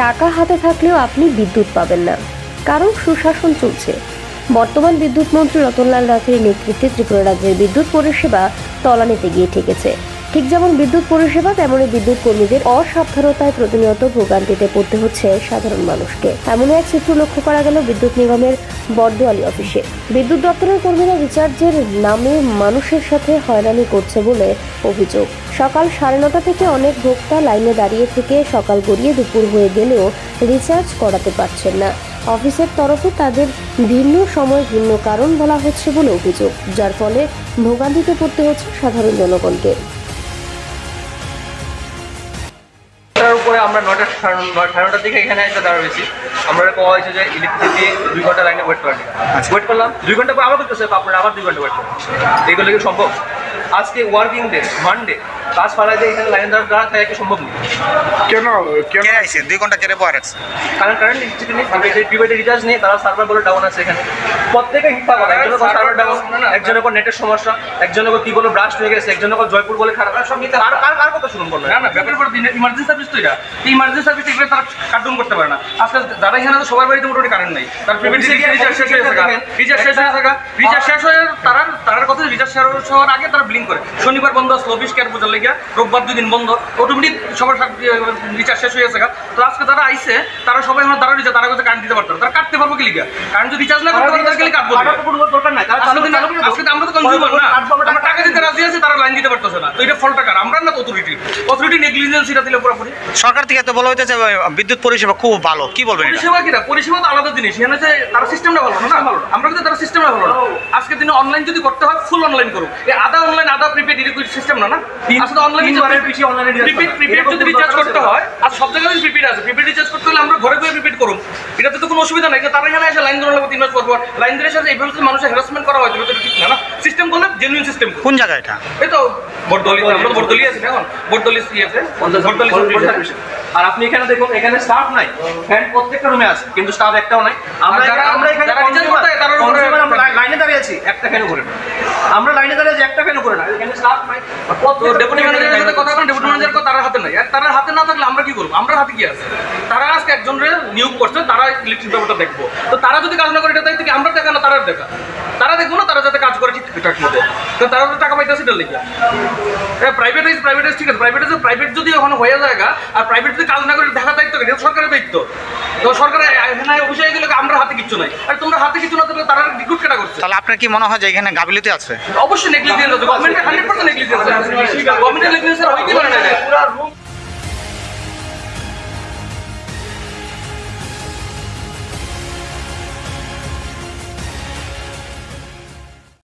টাকা হাতে থাকলেও আপনি বিদ্যুৎ পাবেন না, কারণ সুশাসন চলছে। বর্তমান বিদ্যুৎ মন্ত্রী রতনলাল নাথের নেতৃত্বে ত্রিপুরা রাজ্যের বিদ্যুৎ পরিষেবা তলানিতে গিয়ে ঠেকেছে। ঠিক যেমন বিদ্যুৎ পরিষেবা, তেমনি বিদ্যুৎ কর্মীদের অসাবধানতায় প্রতিনিয়ত ভোগান্তিতে পড়তে হচ্ছে সাধারণ মানুষকে। এমনই এক চিত্র লক্ষ্য করা গেল বিদ্যুৎ নিগমের বর্দোয়ালি অফিসে। বিদ্যুৎ দপ্তরের কর্মীরা রিচার্জের নামে মানুষের সাথে হয়রানি করছে বলে অভিযোগ। সকাল 9:30 থেকে অনেক ভোক্তা লাইনে দাঁড়িয়ে থেকে সকাল গড়িয়ে দুপুর হয়ে গেলেও রিচার্জ করাতে পারছেন না। অফিসের তরফে তাদের ভিন্ন সময় ভিন্ন কারণ বলা হচ্ছে বলে অভিযোগ, যার ফলে ভোগান্তিতে পড়তে হচ্ছে সাধারণ জনগণকে। উপরে আমরা 9:30 থেকে এখানে একটা দাঁড়িয়েছি। আমরা কোয়া হয়েছে যে ইলেকট্রিসিটি 2 ঘন্টা লাইনে ওয়েট করলাম 2 ঘন্টা পর আবার করতেছে, আপনারা আবার 2 ঘন্টা ওয়েট করেন। এগুলো কি সম্ভব? আজকে ওয়ার্কিং ডে, মানডে, কাজ ফালাই দিয়ে এখানে লাইন দাঁড়া থাকা কি সম্ভব নেই। কেন আইছে 2 ঘন্টা কেটে পর আছে? কারণ কারেন্ট ইলেকট্রিসিটি নেই, প্রিপেড রিচার্জ নেই, তারা সার্ভার বলে ডাউন আছে এখানে। প্রত্যেকে হিট পাবে, একজনের সার্ভার ডাউন, একজনের নেটের সমস্যা, একজনের কি বলে ব্রাস্ট হয়ে গেছে, একজনের জয়পুর বলে খারাপ, সব নিতে আর কথা শুনুন করবে না। ব্যাপারের পর ইমার্জেন্সি সার্ভিস তো এটা ইমার্জেন্সি সার্ভিস এগুলো তারা কার্টুন করতে পারে না। আজকাল যারা এখানে তো সবার বাড়িতে মোটামুটি কারেন্ট নেই, তার প্রিপেড রিচার্জ শেষ হয়ে থাকা, রিচার্জ শেষ হয়ে তার কথা রিচার্জ শেষ হওয়ার আগে তারা ব্লিং করে। শনিবার বন্ধ আসলো অফিস কেয়ার পূজার লেগে, রোববার 2 দিন বন্ধ, অটোমেটিক সবার রিচার্জ শেষ হয়ে গেছে। তো আজকে তারা আইসে, তারা সবাই আমার তারা রিচার্জ তারা কাছে কারেন্ট দিতে পারতো, তারা কাটতে পারবো কি লিখা? কারণ যদি রিচার্জ না করতে পারে তাহলে কাটবো দরকার নাই। আজকে আমরা তো কনজিউমার না, আমরা টাকা দিতে রাজি আছি, তারা লাইন দিতে পারতেছে না। তো এটা ফল টাকার, আমরা না অথরিটি নেগলিজেন্স এটা দিলে পুরোপুরি। সরকার থেকে তো বলা হইতেছে বিদ্যুৎ পরিষেবা খুব ভালো, কি বলবেন? পরিষেবা কিনা, পরিষেবা তো আলাদা জিনিস। এখানে যে তারা সিস্টেমটা ভালো না, আমরা কিন্তু তারা সিস্টেমটা ভালো না। আজকে দিনে অনলাইন যদি করতে হয় ফুল অনলাইন করুক, এই আধা অনলাইন আধা প্রিপেড এরকম সিস্টেম না। আসলে অনলাইন প্রিপেড যদি রিচার্জ করতে হয়, আর সব জায়গায় প্রিপেড আছে, প্রিপেড রিচার্জ করতে হলে আমরা ঘরে গিয়ে প্রিপেড করুন, এটাতে তো কোনো অসুবিধা নাই। তারা এখানে এসে লাইন ধরে লাগবে 3 মাস পর লাইন ধরে এসে এইভাবে মানুষের হ্যারাসমেন্ট করা হয়, এটা ঠিক না। সিস্টেম করলে জেনুইন সিস্টেম। কোন জায়গা এটা? এই তো বর্দলি, আমরা বর্দলি আছি এখন, বর্দলি সিএফএ বর্দলি সার্ভিস। আর আপনি এখানে দেখুন, এখানে স্টাফ নাই, ফ্যান প্রত্যেকটা রুমে আছে, কিন্তু স্টাফ একটাও নাই। আমরা এখানে লাইনে দাঁড়িয়ে আছি, একটা ফ্যানও করে না। আমরা লাইনে দাঁড়িয়ে আছি, একটা ফ্যানও করে না। এখানে স্টাফ নাই। ডেপুটি ম্যানেজারের সাথে কথা বলেন, ডেপুটি ম্যানেজার তার হাতে নাই। আর তার হাতে না থাকলে আমরা কি করবো? আমরা হাতে কি আছে? তারা আজকে একজনের নিয়োগ করছে, তারা ইলেকট্রিক ব্যাপারটা দেখবো। তো তারা যদি কাজ না করে, এটা দায়িত্ব কি আমরা দেখা না তারা দেখা? তারা দেখবো না, তারা যাতে কাজ করে ঠিকঠাক মতো, কারণ তারা তো টাকা পাইতেছে এটার লেগে। প্রাইভেটাইজ ঠিক আছে, প্রাইভেট যদি ওখানে হয়ে যায়, আর প্রাইভেট যদি কাজ না করে দেখা দায়িত্ব এটা সরকারের দায়িত্ব। তো সরকারের অফিসে এগুলো আমরা হাতে কিচ্ছু নাই, আর তোমরা হাতে কিছু না থাকলে তারা রিক্রুট কেটা করছে। তাহলে আপনার কি মনে হয় যে এখানে গাফিলতি আছে? অবশ্যই নেগলিজেন্স আছে, গভর্নমেন্টের 100% নেগলিজেন্স আছে, গভর্নমেন্টের